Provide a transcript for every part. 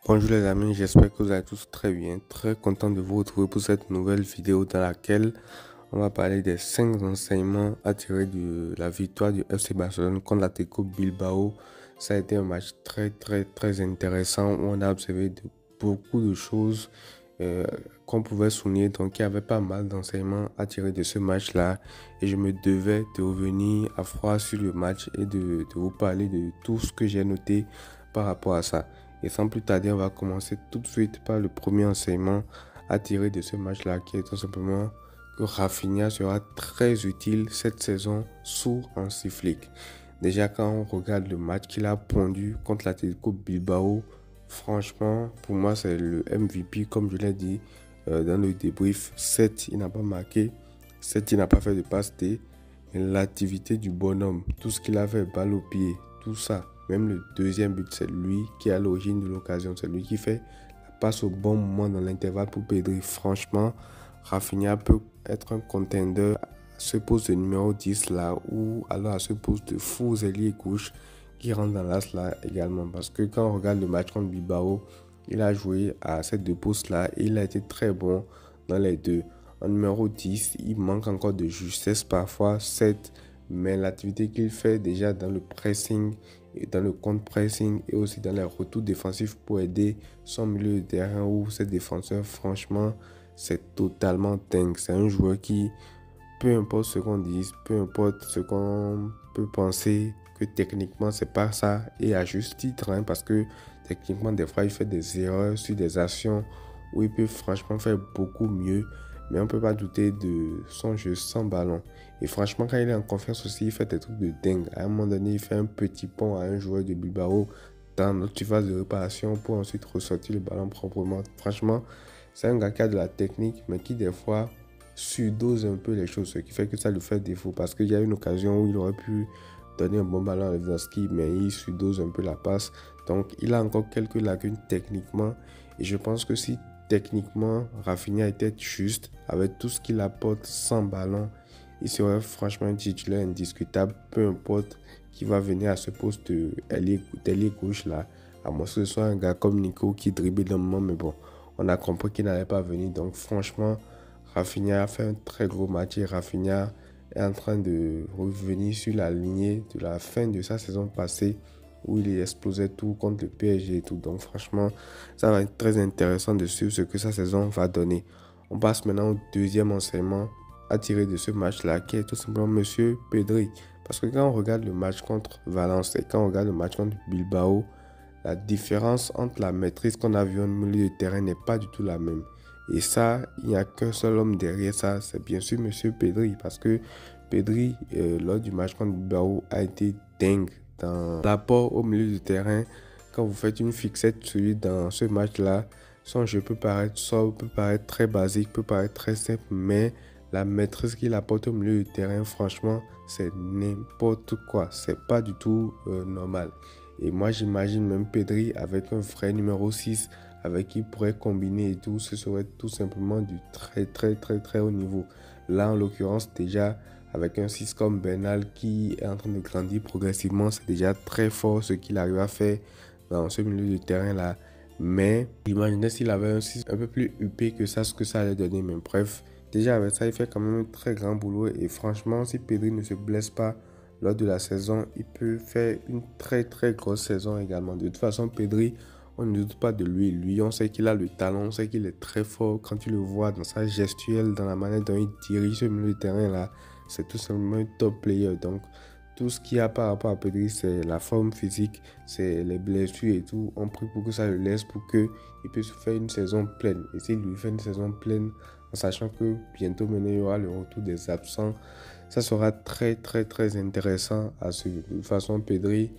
Bonjour les amis, j'espère que vous allez tous très bien. Très content de vous retrouver pour cette nouvelle vidéo dans laquelle on va parler des 5 enseignements à tirer de la victoire du FC Barcelone contre l'Atlético Bilbao. Ça a été un match très intéressant où on a observé beaucoup de choses qu'on pouvait souligner. Donc il y avait pas mal d'enseignements à tirer de ce match-là et je me devais de revenir à froid sur le match et de vous parler de tout ce que j'ai noté par rapport à ça. Et sans plus tarder, on va commencer tout de suite par le premier enseignement à tirer de ce match-là, qui est tout simplement que Rafinha sera très utile cette saison sous Hansi Flick. Déjà, quand on regarde le match qu'il a pondu contre l'Atlético Bilbao, franchement, pour moi, c'est le MVP, comme je l'ai dit dans le débrief. 7, il n'a pas marqué. 7, il n'a pas fait de passe D. L'activité du bonhomme, tout ce qu'il a fait, balle au pied, tout ça. Même le deuxième but, c'est lui qui est à l'origine de l'occasion. C'est lui qui fait la passe au bon moment dans l'intervalle pour Pedri. Franchement, Rafinha peut être un contender à ce poste de numéro 10 là, ou alors à ce poste de faux ailier gauche qui rentre dans l'as là également. Parce que quand on regarde le match contre Bilbao, il a joué à ces deux postes là et il a été très bon dans les deux. En numéro 10, il manque encore de justesse parfois, 7, mais l'activité qu'il fait déjà dans le pressing et dans le contre-pressing et aussi dans les retours défensifs pour aider son milieu de terrain ou ses défenseurs, franchement, c'est totalement dingue. C'est un joueur qui, peu importe ce qu'on dise, peu importe ce qu'on peut penser, que techniquement c'est pas ça, et à juste titre, hein, parce que techniquement des fois il fait des erreurs sur des actions où il peut franchement faire beaucoup mieux. Mais on ne peut pas douter de son jeu sans ballon. Et franchement, quand il est en confiance aussi, il fait des trucs de dingue. À un moment donné, il fait un petit pont à un joueur de Bilbao dans notre surface de réparation pour ensuite ressortir le ballon proprement. Franchement, c'est un gars qui a de la technique, mais qui des fois surdose un peu les choses, ce qui fait que ça lui fait défaut. Parce qu'il y a une occasion où il aurait pu donner un bon ballon à Lewandowski, mais il surdose un peu la passe. Donc, il a encore quelques lacunes techniquement. Et je pense que si techniquement, Rafinha était juste avec tout ce qu'il apporte sans ballon, il serait franchement un titulaire indiscutable, peu importe qui va venir à ce poste d'ailier gauche là. À moins que ce soit un gars comme Nico qui dribble d'un moment, mais bon, on a compris qu'il n'allait pas venir. Donc franchement, Rafinha a fait un très gros match et Rafinha est en train de revenir sur la lignée de la fin de sa saison passée, où il explosait tout contre le PSG et tout. Donc franchement, ça va être très intéressant de suivre ce que sa saison va donner. On passe maintenant au deuxième enseignement à tirer de ce match-là, qui est tout simplement Monsieur Pedri. Parce que quand on regarde le match contre Valence et quand on regarde le match contre Bilbao, la différence entre la maîtrise qu'on a vue en milieu de terrain n'est pas du tout la même. Et ça, il n'y a qu'un seul homme derrière ça, c'est bien sûr Monsieur Pedri. Parce que Pedri, lors du match contre Bilbao, a été dingue dans l'apport au milieu du terrain. Quand vous faites une fixette sur lui dans ce match-là, son jeu peut paraître sobre, peut paraître très basique, peut paraître très simple, mais la maîtrise qu'il apporte au milieu du terrain, franchement, c'est n'importe quoi. C'est pas du tout normal. Et moi, j'imagine même Pedri avec un vrai numéro 6 avec qui il pourrait combiner et tout. Ce serait tout simplement du très haut niveau. Là, en l'occurrence, déjà, avec un 6 comme Bernal qui est en train de grandir progressivement, c'est déjà très fort ce qu'il arrive à faire dans ce milieu de terrain-là. Mais imaginez s'il avait un 6 un peu plus huppé que ça, ce que ça allait donner. Mais bref, déjà avec ça, il fait quand même un très grand boulot. Et franchement, si Pedri ne se blesse pas lors de la saison, il peut faire une très grosse saison également. De toute façon, Pedri, on ne doute pas de lui. Lui, on sait qu'il a le talent, on sait qu'il est très fort. Quand tu le vois dans sa gestuelle, dans la manière dont il dirige ce milieu de terrain là, c'est tout simplement un top player. Donc, tout ce qu'il y a par rapport à Pedri, c'est la forme physique, c'est les blessures et tout. On prie pour que ça le laisse, pour qu'il puisse faire une saison pleine. Et s'il lui fait une saison pleine, en sachant que bientôt maintenant, il y aura le retour des absents, ça sera très intéressant à suivre. De toute façon, Pedri,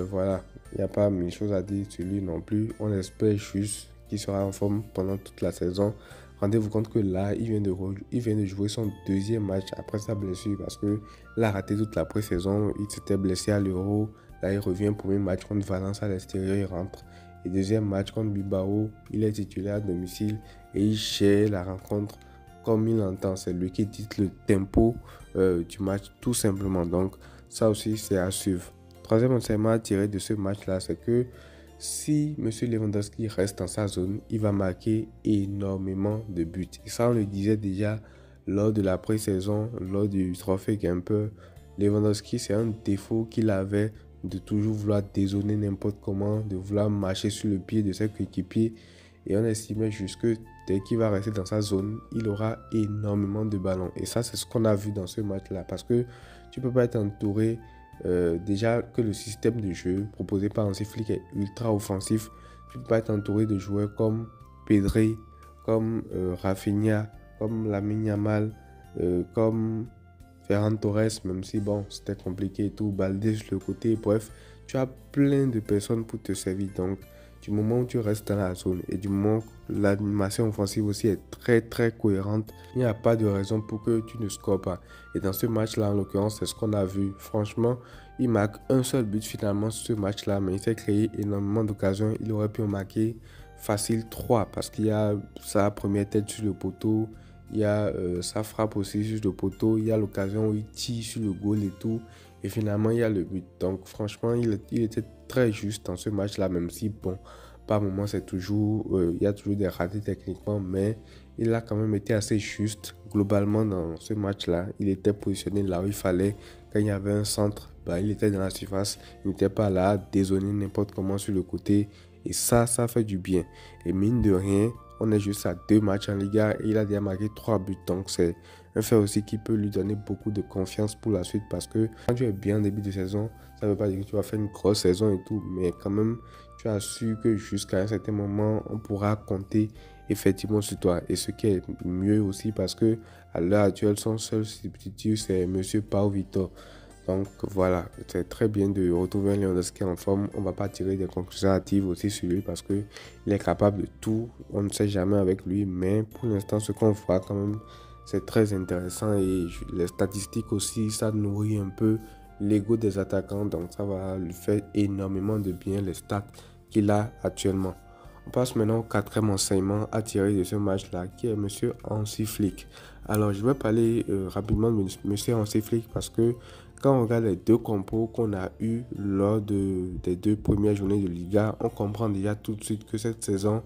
voilà, il n'y a pas mille choses à dire sur lui non plus. On espère juste qu'il sera en forme pendant toute la saison. Rendez-vous compte que là, il vient de jouer son deuxième match après sa blessure parce qu'il a raté toute la pré-saison. Il s'était blessé à l'Euro. Là, il revient. Premier match contre Valence à l'extérieur, il rentre. Et deuxième match contre Bilbao, il est titulaire à domicile et il gère la rencontre comme il entend. C'est lui qui dicte le tempo du match tout simplement. Donc, ça aussi, c'est à suivre. Troisième enseignement à tirer de ce match-là, c'est que si M. Lewandowski reste dans sa zone, il va marquer énormément de buts. Et ça, on le disait déjà lors de la pré-saison, lors du trophée Gamper. Lewandowski, c'est un défaut qu'il avait de toujours vouloir dézonner n'importe comment, de vouloir marcher sur le pied de ses coéquipiers. Et on estimait juste que dès qu'il va rester dans sa zone, il aura énormément de ballons. Et ça, c'est ce qu'on a vu dans ce match-là. Parce que tu ne peux pas être entouré. Déjà que le système de jeu proposé par Hansi Flick est ultra offensif. Tu ne peux pas être entouré de joueurs comme Pedri, comme Rafinha, comme Lamine Yamal, comme Ferran Torres, même si bon, c'était compliqué et tout, Baldé sur le côté, bref, tu as plein de personnes pour te servir. Donc, du moment où tu restes dans la zone et du moment où l'animation offensive aussi est très cohérente, il n'y a pas de raison pour que tu ne scores pas. Et dans ce match-là, en l'occurrence, c'est ce qu'on a vu. Franchement, il marque un seul but finalement sur ce match-là, mais il s'est créé énormément d'occasions. Il aurait pu en marquer facile 3 parce qu'il y a sa première tête sur le poteau, il y a sa frappe aussi sur le poteau, il y a l'occasion où il tire sur le goal et tout. Et finalement, il y a le but. Donc, franchement, il était très juste dans ce match-là, même si, bon, par moments, c'est toujours, il y a toujours des ratés techniquement, mais il a quand même été assez juste. Globalement, dans ce match-là, il était positionné là où il fallait. Quand il y avait un centre, bah, il était dans la surface. Il n'était pas là, dézonné n'importe comment sur le côté. Et ça fait du bien. Et mine de rien, on est juste à 2 matchs en Liga et il a déjà marqué 3 buts. Donc, c'est un fait aussi qui peut lui donner beaucoup de confiance pour la suite parce que quand tu es bien en début de saison, ça ne veut pas dire que tu vas faire une grosse saison et tout, mais quand même, tu as su que jusqu'à un certain moment, on pourra compter effectivement sur toi. Et ce qui est mieux aussi parce que à l'heure actuelle, son seul substitut, c'est Monsieur Pau Vitor. Donc voilà, c'est très bien de retrouver un Lewandowski en forme. On ne va pas tirer des conclusions hâtives aussi sur lui parce qu'il est capable de tout. On ne sait jamais avec lui, mais pour l'instant, ce qu'on voit quand même, c'est très intéressant. Et les statistiques aussi, ça nourrit un peu l'ego des attaquants. Donc ça va lui faire énormément de bien les stats qu'il a actuellement. On passe maintenant au quatrième enseignement à tirer de ce match-là, qui est Monsieur Hansi Flick. Alors, je vais parler rapidement de Monsieur Hansi Flick parce que quand on regarde les deux compos qu'on a eu lors des 2 premières journées de Liga, on comprend déjà tout de suite que cette saison,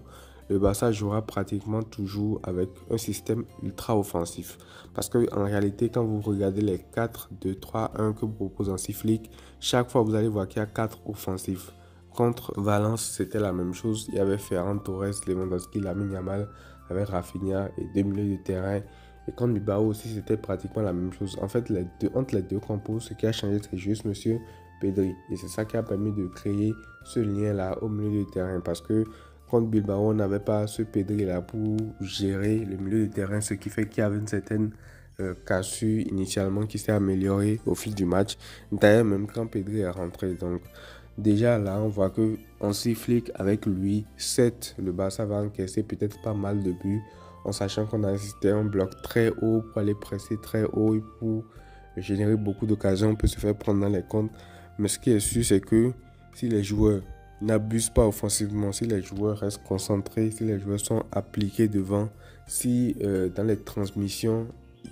le Barça jouera pratiquement toujours avec un système ultra offensif. Parce que en réalité, quand vous regardez les 4-2-3-1 que propose Hansi Flick, chaque fois vous allez voir qu'il y a 4 offensifs. Contre Valence, c'était la même chose. Il y avait Ferran Torres, Lewandowski, Lamine Yamal, avec Rafinha et 2 milieux de terrain. Et contre Bilbao aussi, c'était pratiquement la même chose. En fait, entre les deux compos, ce qui a changé, c'est juste Monsieur Pedri. Et c'est ça qui a permis de créer ce lien-là au milieu de terrain. Parce que contre Bilbao, on n'avait pas ce Pedri-là pour gérer le milieu de terrain. Ce qui fait qu'il y avait une certaine cassure initialement qui s'est améliorée au fil du match. D'ailleurs, même quand Pedri est rentré. Donc, déjà là, on voit que Hansi Flick, avec lui, 7, le Barça va encaisser peut-être pas mal de buts en sachant qu'on a assisté à un bloc très haut pour aller presser très haut et pour générer beaucoup d'occasions, on peut se faire prendre dans les comptes. Mais ce qui est sûr, c'est que si les joueurs n'abusent pas offensivement, si les joueurs restent concentrés, si les joueurs sont appliqués devant, si dans les transmissions,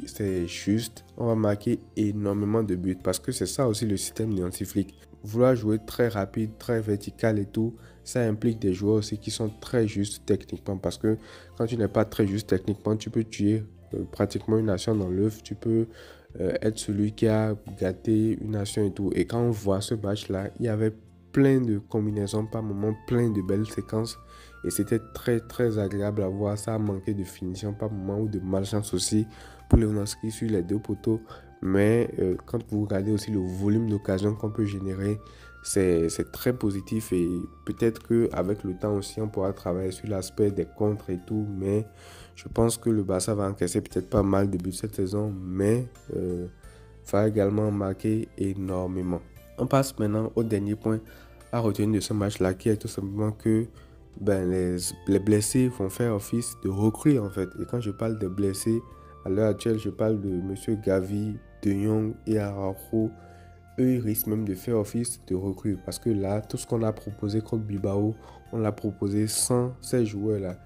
c'est juste, on va marquer énormément de buts. Parce que c'est ça aussi le système de Hansi Flick. Vouloir jouer très rapide, très vertical et tout, ça implique des joueurs aussi qui sont très justes techniquement. Parce que quand tu n'es pas très juste techniquement, tu peux tuer pratiquement une nation dans l'œuf. Tu peux être celui qui a gâté une nation et tout. Et quand on voit ce match-là, il y avait plein de combinaisons par moment, plein de belles séquences. Et c'était très agréable à voir. Ça a manqué de finition par moment ou de malchance aussi pour Lewandowski sur les deux poteaux. Mais quand vous regardez aussi le volume d'occasions qu'on peut générer, c'est très positif et peut-être qu'avec le temps aussi, on pourra travailler sur l'aspect des contres et tout. Mais je pense que le Barça va encaisser peut-être pas mal de buts cette saison, mais va également marquer énormément. On passe maintenant au dernier point à retenir de ce match-là, qui est tout simplement que les blessés vont faire office de recrues en fait. Et quand je parle de blessés, à l'heure actuelle, je parle de Monsieur Gavi, De Jong et Araujo. Eux, ils risquent même de faire office de recrues. Parce que là, tout ce qu'on a proposé contre Bilbao, on l'a proposé sans ces joueurs-là.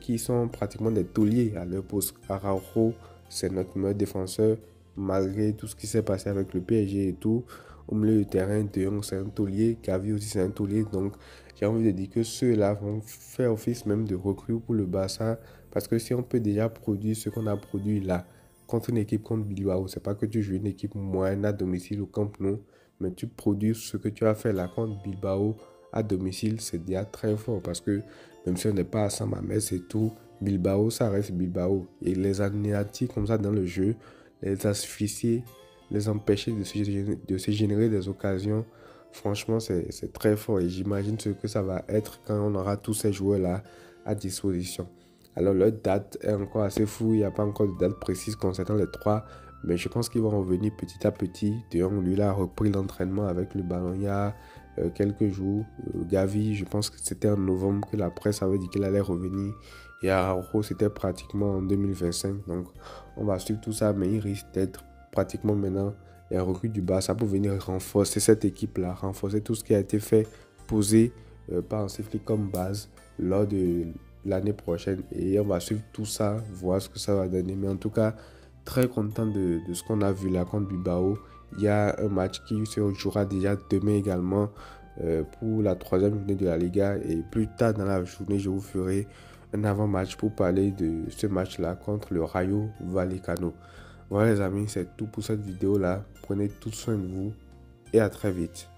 Qui sont pratiquement des tauliers à leur poste. Araujo, c'est notre meilleur défenseur. Malgré tout ce qui s'est passé avec le PSG et tout, Au milieu de terrain, De Jong c'est un taulier, Gavi aussi c'est un taulier. Donc j'ai envie de dire que ceux-là vont faire office même de recrue pour le Barça. Parce que si on peut déjà produire ce qu'on a produit là, contre une équipe contre Bilbao, c'est pas que tu joues une équipe moyenne à domicile au Camp Nou, mais tu produis ce que tu as fait là contre Bilbao à domicile, c'est déjà très fort. Parce que même si on n'est pas à San Mamés et tout, Bilbao, ça reste Bilbao. Et les anéantir comme ça dans le jeu, les asphyxier, les empêcher de se générer des occasions, franchement, c'est très fort. Et j'imagine ce que ça va être quand on aura tous ces joueurs-là à disposition. Alors, leur date est encore assez floue. Il n'y a pas encore de date précise concernant les trois. Mais je pense qu'ils vont revenir petit à petit. De Jong, lui, là, a repris l'entraînement avec le ballon il y a quelques jours. Gavi, je pense que c'était en novembre que la presse avait dit qu'il allait revenir. Et Araujo, c'était pratiquement en 2025. Donc, on va suivre tout ça. Mais il risque d'être pratiquement maintenant les recrues du Barça pour venir renforcer cette équipe-là. Renforcer tout ce qui a été fait, posé par un cycle comme base lors de l'année prochaine. Et on va suivre tout ça, voir ce que ça va donner. Mais en tout cas, très content de ce qu'on a vu là contre Bilbao. Il y a un match qui se jouera déjà demain également pour la troisième journée de la Liga. Et plus tard dans la journée, je vous ferai un avant-match pour parler de ce match-là contre le Rayo Vallecano. Voilà les amis, c'est tout pour cette vidéo-là. Prenez tout soin de vous et à très vite.